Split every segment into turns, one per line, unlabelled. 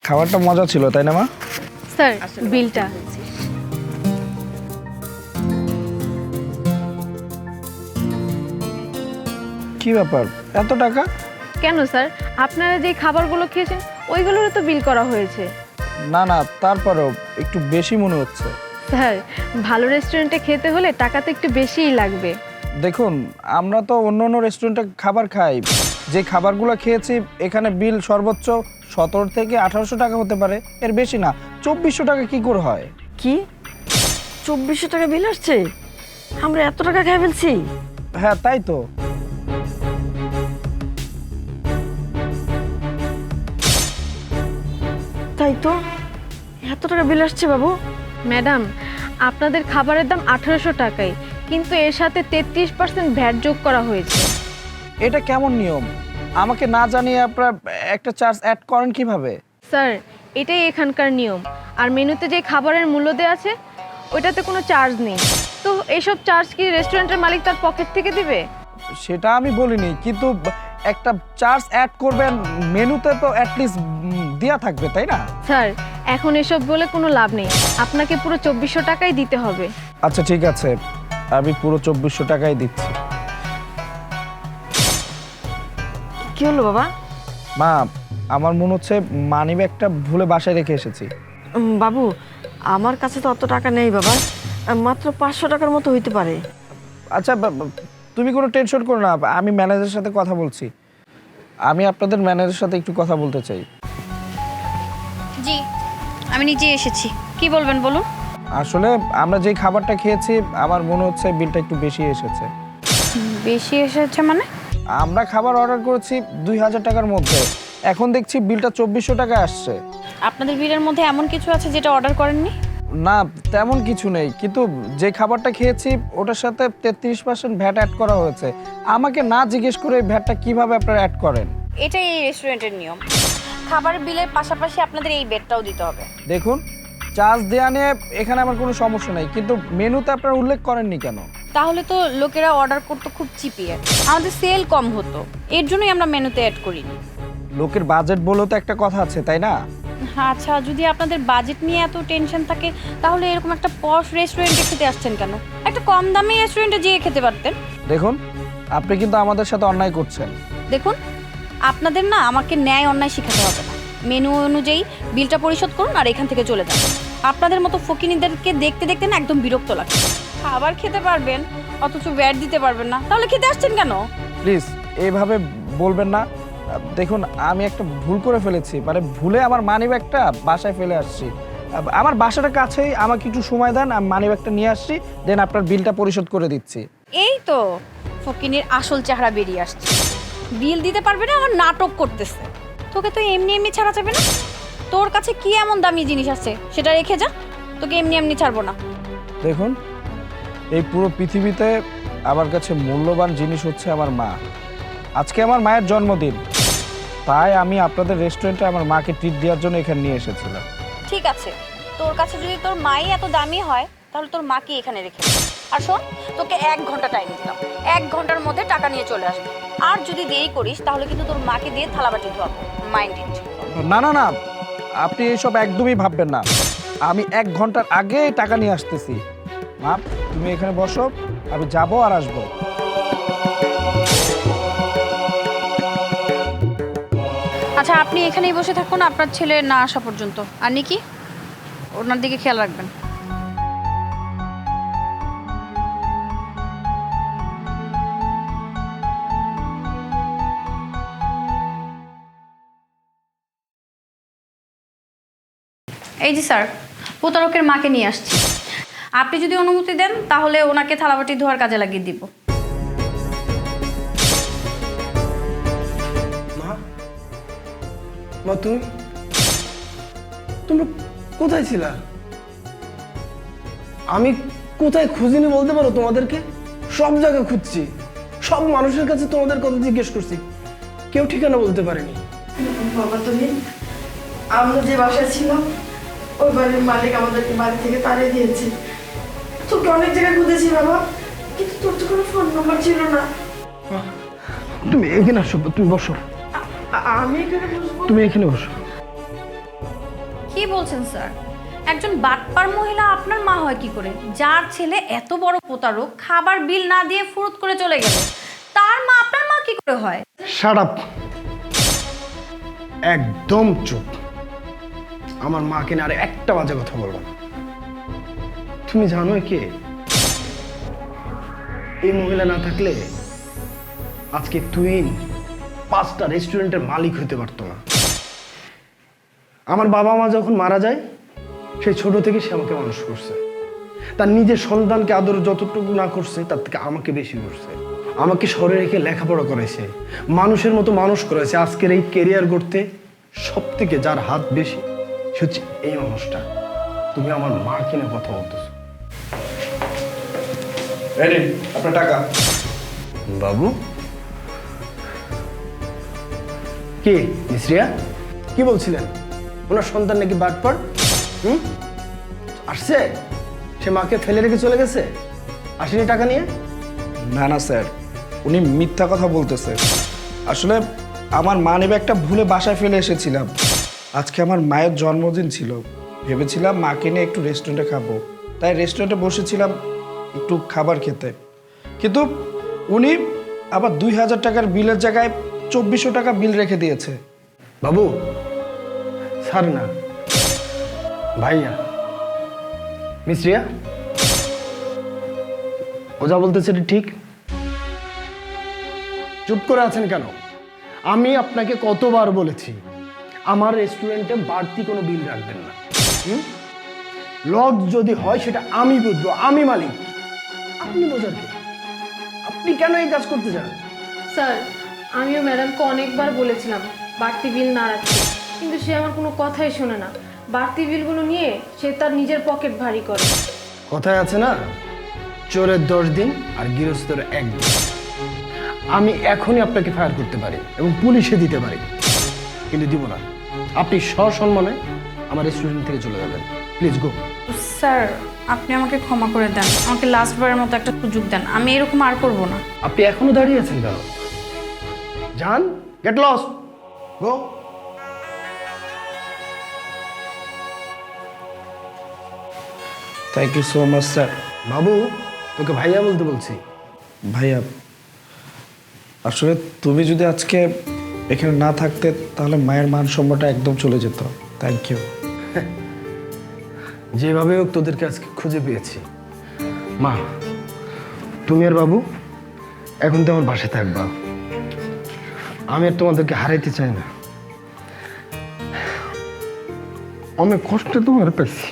খাবারটা মজা ছিল তাই না মা?
স্যার বিলটা।
কি ব্যাপার, এত টাকা?
কেন স্যার, আপনারা যে খাবারগুলো খেয়েছেন ওইগুলোরও তো বিল করা হয়েছে।
না না, তারপরেও একটু বেশি মনে হচ্ছে।
স্যার ভালো রেস্টুরেন্টে খেতে হলে টাকা তো একটু বেশিই লাগবে।
দেখুন, আমরা তো অন্য অন্য রেস্টুরেন্টে খাবার খাই, যে খাবারগুলো খেয়েছি এখানে বিল সর্বোচ্চ 17 থেকে 1800 টাকা হতে পারে, এর বেশি না। 2400 টাকা কি করে হয়?
কি 2400 টাকা বিল আসছে? আমরা এত টাকা খেয়ে ফেলছি?
হ্যাঁ তাই তো।
তাই তো, এত টাকা বিল আসছে বাবু।
ম্যাডাম, আপনাদের খাবারের দাম 1800 টাকাই, কিন্তু এর সাথে 33% ভ্যাট যোগ করা হয়েছে।
এটা কেমন নিয়ম? আমাকে না জানিয়ে আপনারা একটা চার্জ অ্যাড করেন কিভাবে?
স্যার এটাই এখানকার নিয়ম। আর মেনুতে যে খাবারের মূল্য দেওয়া আছে ওইটাতে কোনো চার্জ নেই। তো এইসব চার্জ কি রেস্টুরেন্টের মালিক তার পকেট থেকে দিবে?
সেটা আমি বলিনি, কিন্তু একটা চার্জ অ্যাড করবেন মেনুতে তো অ্যাটলিস্ট দেয়া থাকবে তাই না?
স্যার এখন এসব বলে কোনো লাভ নেই, আপনাকে পুরো 2400 টাকাই দিতে হবে।
আচ্ছা ঠিক আছে, আমি পুরো 2400 টাকাই দিচ্ছি।
কি হলো বাবা?
মা, আমার মনে হচ্ছে মানিব্যাগটা ভুলে বাসায় রেখে এসেছি।
বাবু, আমার কাছে তো অত টাকা নেই বাবা, মাত্র 500 টাকার মতো হইতে পারে।
আচ্ছা তুমি কোনো টেনশন করো না, আমি ম্যানেজারের সাথে কথা বলছি। আমি আপনাদের ম্যানেজারের সাথে একটু কথা বলতে চাই।
জি, আমি নিজে এসেছি। কি বলবেন বলুন।
আসলে আমরা যেই খাবারটা খেয়েছি আমার মনে হচ্ছে বিলটা একটু বেশি এসেছে।
বেশি এসেছে মানে?
আমরা খাবার অর্ডার করেছি 2000 টাকার মধ্যে, এখন দেখছি বিলটা 2400 টাকা আসছে।
আপনাদের বিলের মধ্যে এমন কিছু আছে যেটা অর্ডার করেননি?
না তেমন কিছু নেই, কিন্তু যে খাবারটা খেয়েছি ওটার সাথে 33% ভ্যাট অ্যাড করা হয়েছে। আমাকে না জিজ্ঞেস করে এই ভ্যাটটা কিভাবে আপনারা অ্যাড করেন?
এটাই এই রেস্টুরেন্টের নিয়ম। খাবারের বিলের পাশাপাশি আপনাদের এই বেডটাও দিতে হবে।
দেখুন, চার্জ দেওয়া নিয়ে এখানে আমার কোনো সমস্যা নেই, কিন্তু মেনুতে আপনারা উল্লেখ করেননি কেন?
তাহলে তো লোকেরা অর্ডার করতে খুব চিপিয়ে, আমাদের সেল কম হতো, এর জন্যই আমরা মেনুতে অ্যাড করিনি।
লোকের বাজেট বলেও তো একটা কথা আছে তাই না?
আচ্ছা, যদি আপনাদের বাজেট নিয়ে এত টেনশন থাকে তাহলে এরকম একটা পশ রেস্টুরেন্টে খেতে আসছেন কেন? একটা কম দামি রেস্টুরেন্টে যেয়ে খেতে পারতেন।
দেখুন, আপনি কিন্তু আমাদের সাথে অন্যায় করছেন।
দেখুন, আপনাদের না আমাকে ন্যায় অন্যায় শেখাতে হবে না। মেনু অনুযায়ী বিলটা পরিশোধ করুন আর এখান থেকে চলে যান। আপনাদের মতো ফকিনীদেরকে দেখতে দেখতে না একদম বিরক্ত লাগছে। খাবার খেতে পারবেন অথচ ব্যাট দিতে পারবেন না, তাহলে খেতে আসছেন কেন?
প্লিজ এইভাবে বলবেন না। দেখুন, আমি একটা ভুল করে ফেলেছি, মানে ভুলে আমার মানিব্যাগটা বাসায় ফেলে আসছি। আমার বাসাটার কাছেই, আমাকে একটু সময় দেন, আমি মানিব্যাগটা নিয়ে আসছি, দেন আপনার বিলটা পরিশোধ করে দিচ্ছি।
এই তো ফকিনীর আসল চেহারা বেরিয়ে আসছে। বিল দিতে পারবে না, আমার নাটক করতেছে। তোকে তো এমনি এমনি ছাড়া যাবে না। তোর কাছে কি এমন দামি জিনিস আছে সেটা রেখে যা, তোকে এমনি এমনি ছাড়বো না।
দেখুন, এই পুরো পৃথিবীতে আমার কাছে মূল্যবান জিনিস হচ্ছে আমার মা। আজকে আমার মায়ের জন্মদিন, তাই আমি আপনাদের রেস্টুরেন্টে আমার মাকে ট্রিট দেওয়ার জন্য এখানে নিয়ে এসেছিলাম।
ঠিক আছে, তোর কাছে যদি তোর মাই এত দামি হয় তাহলে তোর মাকে এখানে রেখে দে। আর শোন, তোকে 1 ঘন্টা টাইম দিলাম, 1 ঘন্টার মধ্যে টাকা নিয়ে চলে আসবে। আর যদি দেরি করিস তাহলে কিন্তু তোর মাকে দিয়ে থালাবাটি ধোয়াবো। Mind it.
না না না, আপনি এইসব একদমই ভাববেন না। আমি 1 ঘন্টার আগে টাকা নিয়ে আসতেছি। মা, তুমি এখানে বসো, আমি যাবো আর আসবো।
আচ্ছা, আপনি এখানেই বসে থাকুন আপনার ছেলে না আসা পর্যন্ত। আর নিকি, ওনার দিকে খেয়াল রাখবেন। এই যে স্যার, প্রতারকের মাকে নিয়ে আসছি। আপনি যদি অনুমতি দেন তাহলে ওনাকে থালাবাটি ধোয়ার কাজে লাগিয়ে দিব।
মা, তোমরা কোথায় ছিলা? আমি কোথায় খুঁজিনি বলতে পারো তোমাদেরকে? সব জায়গায় খুঁজছি, সব মানুষের কাছে তোমাদের কথা জিজ্ঞেস করছি, কেউ ঠিকানা বলতে পারেনি।
বাবা তুমি, আমরা যে বাসায় ছিলাম ওই বাড়ির মালিক আমাদেরকে বাড়ি থেকে তাড়িয়ে দিয়েছে। তোকে অনেক জায়গায় খুঁজেছি বাবা, কিন্তু তোর তো কোনো ফোন নাম্বার ছিল না।
তুমি এখানে আসো, তুমি বসো,
আমি এখানে বসবো?
তুমি এখানে বসো।
কি বলছেন স্যার? একজন বাটপার মহিলা আপনার মা হয় কি করে? যার ছেলে এত বড় প্রতারক, খাবার বিল না দিয়ে ফুরুত করে চলে গেল, তার মা আপনার মা কি করে হয়?
শাট আপ, একদম চুপ। আমার মাকে না আর একটা বাজে কথা বলবো না। তুমি জানো কে? এই মহিলা না থাকলে আজকে তুই 5টা রেস্টুরেন্টের মালিক হতে পারতো না। আমার বাবা মা যখন মারা যায়, সেই ছোট থেকে সে আমাকে মানুষ করছে। তার নিজের সন্তানকে আদর যতটুকু না করছে, তার থেকে আমাকে বেশি করছে। আমাকে শহরে রেখে লেখাপড়া করাইছে, মানুষের মতো মানুষ করাইছে। আজকের এই কেরিয়ার গড়তে সব থেকে যার হাত বেশি, সে হচ্ছে এই মানুষটা। তুমি আমার মা কিনে কথা বলতেছো।
আপনার টাকা।
বাবু কে? মিশ্রিয়া কি বলছিলেন? ওনার সন্তান নাকি বাটপার? আসছে, সে মাকে ফেলে রেখে চলে গেছে, আসেনি টাকা নিয়ে?
না না স্যার, উনি মিথ্যা কথা বলতেছে। আসলে আমার মানিব্যাগটা ভুলে বাসায় ফেলে এসেছিলাম। আজকে আমার মায়ের জন্মদিন ছিল, ভেবেছিলাম মাকে নিয়ে একটু রেস্টুরেন্টে খাবো, তাই রেস্টুরেন্টে বসেছিলাম একটু খাবার খেতে। কিন্তু উনি আবার 2000 টাকার বিলের জায়গায় 2400 টাকা বিল রেখে দিয়েছে।
বাবু স্যার না, ভাইয়া। মিশ্রিয়া, ও যা বলতেছে এটা ঠিক? চুপ করে আছেন কেন? আমি আপনাকে কতবার বলেছি আমার রেস্টুরেন্টে বাড়তি কোনো বিল রাখবেন না। লজ যদি হয় সেটা আমি বুঝবো, আমি মালিক। আপনি বোঝার কি? আপনি কেন এই কাজ করতে চান?
স্যার, আমিও ম্যাডামকে অনেকবার বলেছিলাম বাড়তি বিল না রাখতে, কিন্তু সে আমার কোনো কথাই শোনে না। বাড়তি বিলগুলো নিয়ে সে তার নিজের পকেট ভারী করে।
কথায় আছে না, চোরের 10 দিন আর গৃহস্থের 1 দিন। আমি এখনই আপনাকে ফায়ার করতে পারি এবং পুলিশে দিতে পারি, কিন্তু দিব না। আপনি সসম্মানে আমার রেস্টুরেন্ট থেকে চলে যাবেন। Please go.
স্যার, আপনি আমাকে ক্ষমা করে দেন, আমাকে লাস্টবারের মতো একটা সুযোগ দেন, আমি এরকম আর করব না।
আপনি এখনো দাঁড়িয়ে আছেন কেন? যান, get lost, go.
Thank you so much sir.
বাবু, তোকে ভাইয়া বলতে বলছি।
ভাইয়া, আসলে তুমি যদি আজকে এখানে না থাকতে তাহলে মায়ের মান সম্মানটা একদম চলে যেত। Thank you.
যেভাবে হোক তোদেরকে আজকে খুঁজে পেয়েছি। মা, তুমি আর বাবু এখন তো আমার বাসায় থাকবা। আমি আর তোমাদেরকে হারাইতে চাই না। অনেক কষ্টে তোমার পেয়েছি।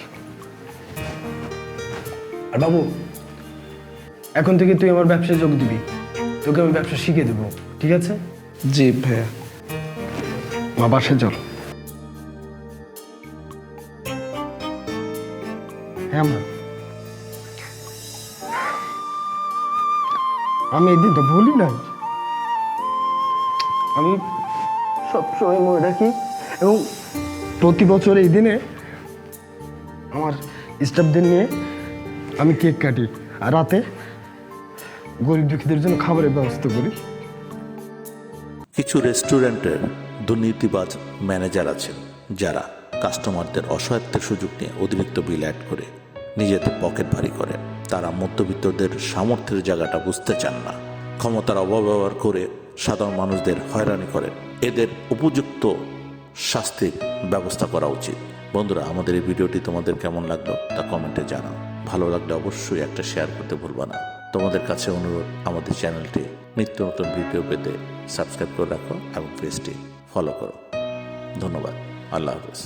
আর বাবু, এখন থেকে তুই আমার ব্যবসায় যোগ দিবি। তোকে আমি ব্যবসা শিখে দেবো, ঠিক আছে?
জি ভাইয়া।
মা, বাসায় চল। হ্যাঁ মা, আমি এই দিনটা ভুলি নাই। আমি সবসময় মনে রাখি এবং প্রতি বছর এই দিনে আমার স্টাফদের নিয়ে আমি কেক কাটি আর রাতে গরিব দুঃখীদের জন্য খাবারের ব্যবস্থা করি।
কিছু রেস্টুরেন্টের দুর্নীতিবাজ ম্যানেজার আছেন যারা কাস্টমারদের অসহায়ত্বের সুযোগ নিয়ে অতিরিক্ত বিল অ্যাড করে নিজেদের পকেট ভারী করেন। তারা মধ্যবিত্তদের সামর্থ্যের জায়গাটা বুঝতে চান না, ক্ষমতার অপব্যবহার করে সাধারণ মানুষদের হয়রানি করেন। এদের উপযুক্ত শাস্তির ব্যবস্থা করা উচিত। বন্ধুরা, আমাদের এই ভিডিওটি তোমাদের কেমন লাগলো তা কমেন্টে জানাও। ভালো লাগলে অবশ্যই একটা শেয়ার করতে ভুলবা না। তোমাদের কাছে অনুরোধ, আমাদের চ্যানেলটি নিত্য নতুন ভিডিও পেতে সাবস্ক্রাইব করে রাখো এবং পেজটি ফলো করো। ধন্যবাদ। আল্লাহ হাফেজ।